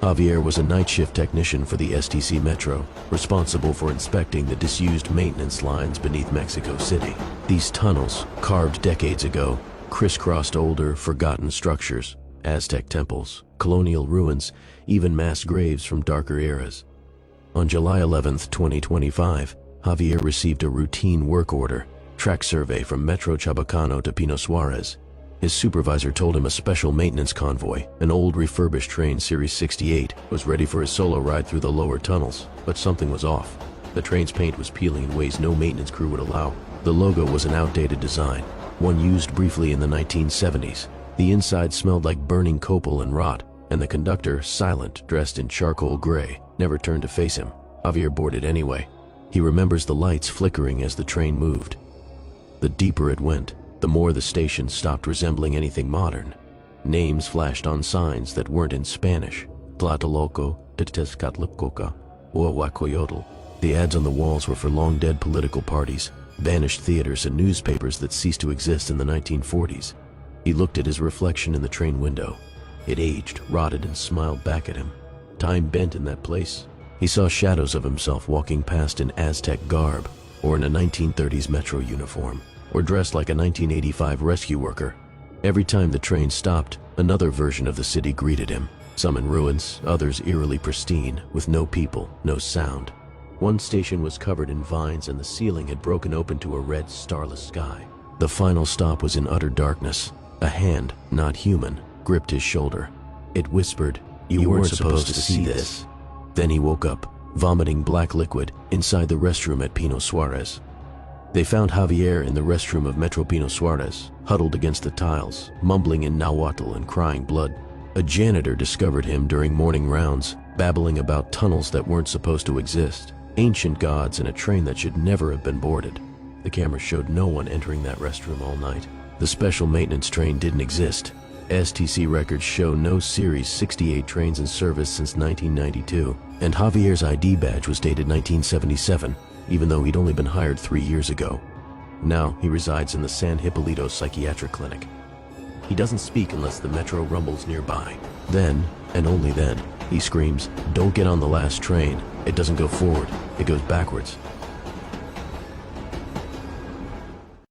Javier was a night shift technician for the STC Metro, responsible for inspecting the disused maintenance lines beneath Mexico City. These tunnels, carved decades ago, crisscrossed older, forgotten structures, Aztec temples, colonial ruins, even mass graves from darker eras. On July 11, 2025, Javier received a routine work order, track survey from Metro Chabacano to Pino Suarez. His supervisor told him a special maintenance convoy, an old refurbished train Series 68, was ready for a solo ride through the lower tunnels, but something was off. The train's paint was peeling in ways no maintenance crew would allow. The logo was an outdated design, one used briefly in the 1970s. The inside smelled like burning copal and rot, and the conductor, silent, dressed in charcoal gray, never turned to face him. Javier boarded anyway. He remembers the lights flickering as the train moved. The deeper it went, the more the station stopped resembling anything modern. Names flashed on signs that weren't in Spanish. Tlatelolco, Tezcatlipoca, Huahuacoyotl. The ads on the walls were for long-dead political parties, banished theaters, and newspapers that ceased to exist in the 1940s. He looked at his reflection in the train window. It aged, rotted, and smiled back at him. Time bent in that place. He saw shadows of himself walking past in Aztec garb, or in a 1930s Metro uniform, or dressed like a 1985 rescue worker. Every time the train stopped, another version of the city greeted him, some in ruins, others eerily pristine, with no people, no sound. One station was covered in vines and the ceiling had broken open to a red, starless sky. The final stop was in utter darkness. A hand, not human, gripped his shoulder. It whispered, "You weren't supposed to see this." Then he woke up, vomiting black liquid, inside the restroom at Pino Suarez. They found Javier in the restroom of Metro Pino Suarez, huddled against the tiles, mumbling in Nahuatl and crying blood. A janitor discovered him during morning rounds, babbling about tunnels that weren't supposed to exist, ancient gods, and a train that should never have been boarded. The camera showed no one entering that restroom all night. The special maintenance train didn't exist. STC records show no Series 68 trains in service since 1992, and Javier's ID badge was dated 1977, even though he'd only been hired 3 years ago. Now he resides in the San Hipólito Psychiatric Clinic. He doesn't speak unless the metro rumbles nearby. Then, and only then, he screams, "Don't get on the last train. It doesn't go forward, it goes backwards."